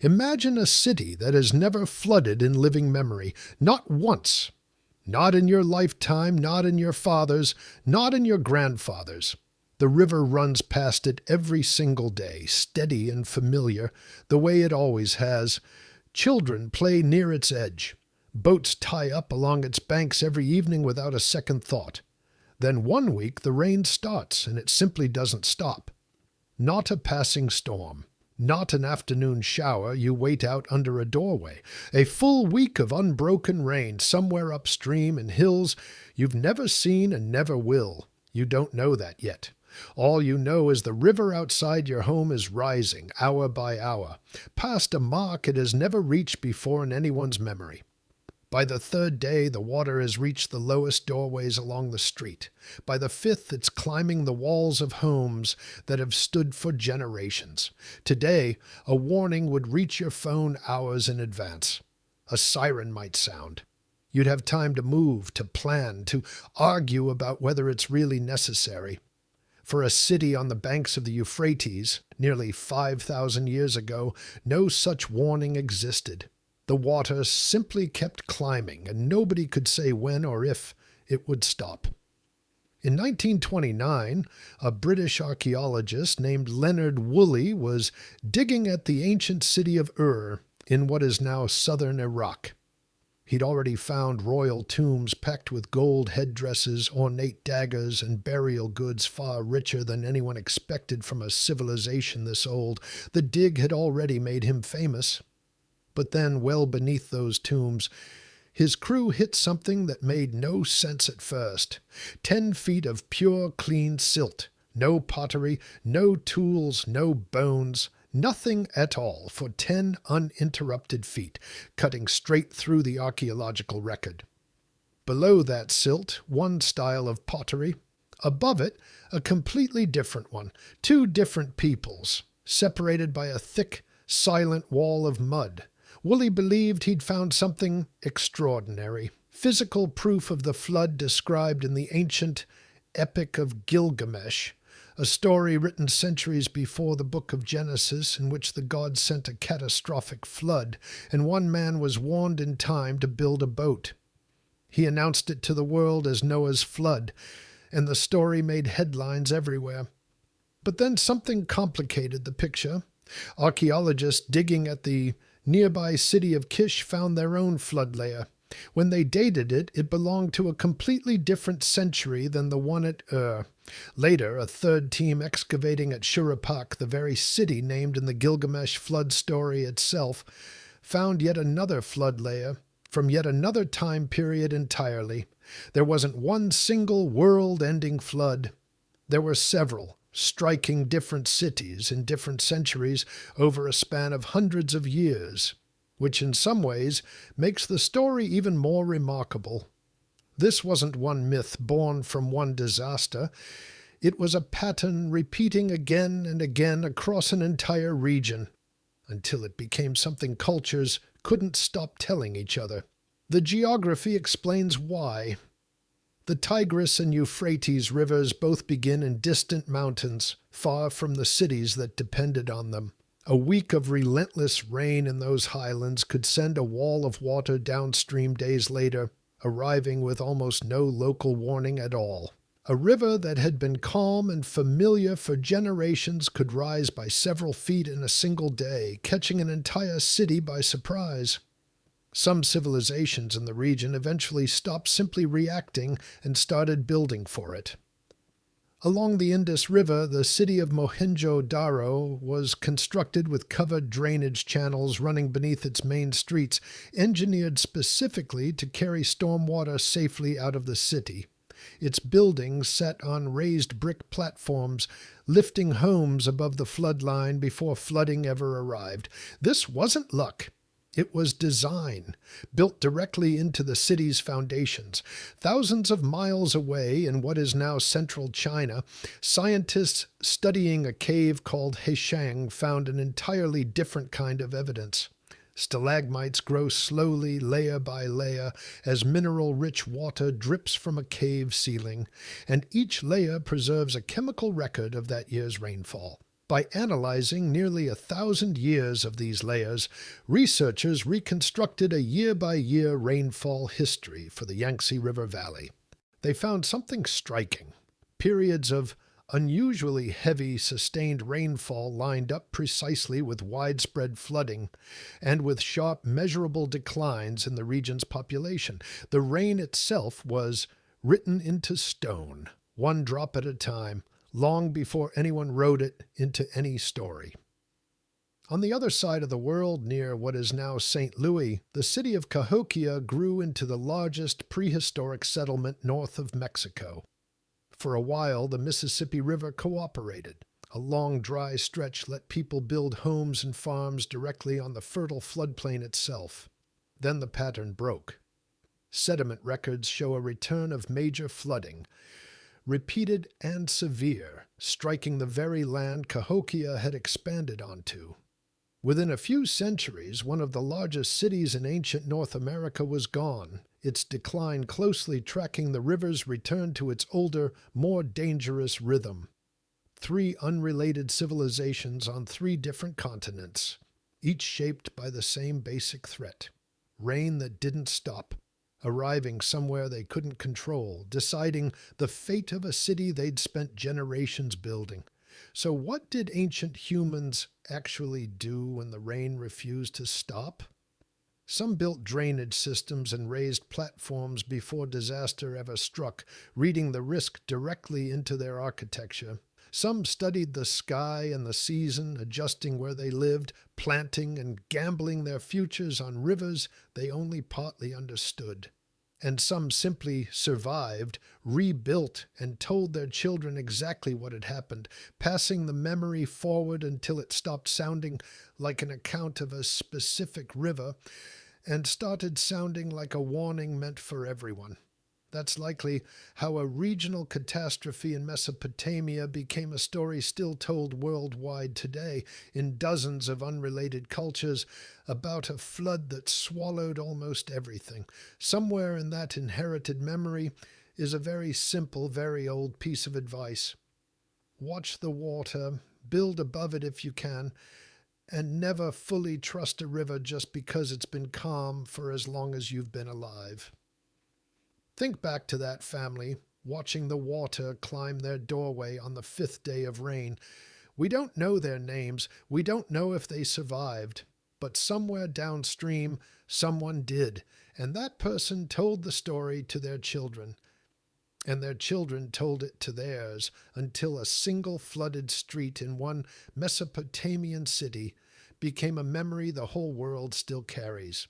Imagine a city that has never flooded in living memory, not once. Not in your lifetime, not in your father's, not in your grandfather's. The river runs past it every single day, steady and familiar, the way it always has. Children play near its edge. Boats tie up along its banks every evening without a second thought. Then one week the rain starts, and it simply doesn't stop. Not a passing storm. Not an afternoon shower you wait out under a doorway. A full week of unbroken rain somewhere upstream in hills you've never seen and never will. You don't know that yet. All you know is the river outside your home is rising, hour by hour, past a mark it has never reached before in anyone's memory. By the third day, the water has reached the lowest doorways along the street. By the fifth, it's climbing the walls of homes that have stood for generations. Today, a warning would reach your phone hours in advance. A siren might sound. You'd have time to move, to plan, to argue about whether it's really necessary. For a city on the banks of the Euphrates, nearly 5,000 years ago, no such warning existed. The water simply kept climbing, and nobody could say when or if it would stop. In 1929, a British archaeologist named Leonard Woolley was digging at the ancient city of Ur in what is now southern Iraq. He'd already found royal tombs packed with gold headdresses, ornate daggers, and burial goods far richer than anyone expected from a civilization this old. The dig had already made him famous. But then, well beneath those tombs, his crew hit something that made no sense at first. 10 feet of pure, clean silt. No pottery, no tools, no bones, nothing at all for 10 uninterrupted feet, cutting straight through the archaeological record. Below that silt, one style of pottery. Above it, a completely different one. 2 different peoples, separated by a thick, silent wall of mud. Woolley believed he'd found something extraordinary, physical proof of the flood described in the ancient Epic of Gilgamesh, a story written centuries before the book of Genesis in which the gods sent a catastrophic flood, and one man was warned in time to build a boat. He announced it to the world as Noah's flood, and the story made headlines everywhere. But then something complicated the picture. Archaeologists digging at the nearby city of Kish found their own flood layer. When they dated it, it belonged to a completely different century than the one at Ur. Later, a third team excavating at Shuruppak, the very city named in the Gilgamesh flood story itself, found yet another flood layer from yet another time period entirely. There wasn't one single world-ending flood. There were several, striking different cities in different centuries over a span of hundreds of years, which in some ways makes the story even more remarkable. This wasn't one myth born from one disaster. It was a pattern repeating again and again across an entire region, until it became something cultures couldn't stop telling each other. The geography explains why. The Tigris and Euphrates rivers both begin in distant mountains, far from the cities that depended on them. A week of relentless rain in those highlands could send a wall of water downstream days later, arriving with almost no local warning at all. A river that had been calm and familiar for generations could rise by several feet in a single day, catching an entire city by surprise. Some civilizations in the region eventually stopped simply reacting and started building for it. Along the Indus River, the city of Mohenjo-Daro was constructed with covered drainage channels running beneath its main streets, engineered specifically to carry stormwater safely out of the city. Its buildings sat on raised brick platforms, lifting homes above the flood line before flooding ever arrived. This wasn't luck. It was design, built directly into the city's foundations. Thousands of miles away in what is now central China, scientists studying a cave called Heishang found an entirely different kind of evidence. Stalagmites grow slowly, layer by layer, as mineral-rich water drips from a cave ceiling, and each layer preserves a chemical record of that year's rainfall. By analyzing nearly 1,000 years of these layers, researchers reconstructed a year-by-year rainfall history for the Yangtze River Valley. They found something striking. Periods of unusually heavy, sustained rainfall lined up precisely with widespread flooding and with sharp, measurable declines in the region's population. The rain itself was written into stone, one drop at a time, long before anyone wrote it into any story. On the other side of the world, near what is now St. Louis, the city of Cahokia grew into the largest prehistoric settlement north of Mexico. For a while, the Mississippi River cooperated. A long, dry stretch let people build homes and farms directly on the fertile floodplain itself. Then the pattern broke. Sediment records show a return of major flooding, repeated and severe, striking the very land Cahokia had expanded onto. Within a few centuries, one of the largest cities in ancient North America was gone, its decline closely tracking the river's return to its older, more dangerous rhythm. 3 unrelated civilizations on 3 different continents, each shaped by the same basic threat: rain that didn't stop, arriving somewhere they couldn't control, deciding the fate of a city they'd spent generations building. So what did ancient humans actually do when the rain refused to stop? Some built drainage systems and raised platforms before disaster ever struck, reading the risk directly into their architecture. Some studied the sky and the season, adjusting where they lived, planting and gambling their futures on rivers they only partly understood. And some simply survived, rebuilt, and told their children exactly what had happened, passing the memory forward until it stopped sounding like an account of a specific river and started sounding like a warning meant for everyone. That's likely how a regional catastrophe in Mesopotamia became a story still told worldwide today in dozens of unrelated cultures about a flood that swallowed almost everything. Somewhere in that inherited memory is a very simple, very old piece of advice. Watch the water, build above it if you can, and never fully trust a river just because it's been calm for as long as you've been alive. Think back to that family, watching the water climb their doorway on the 5th day of rain. We don't know their names. We don't know if they survived. But somewhere downstream, someone did. And that person told the story to their children. And their children told it to theirs until a single flooded street in one Mesopotamian city became a memory the whole world still carries.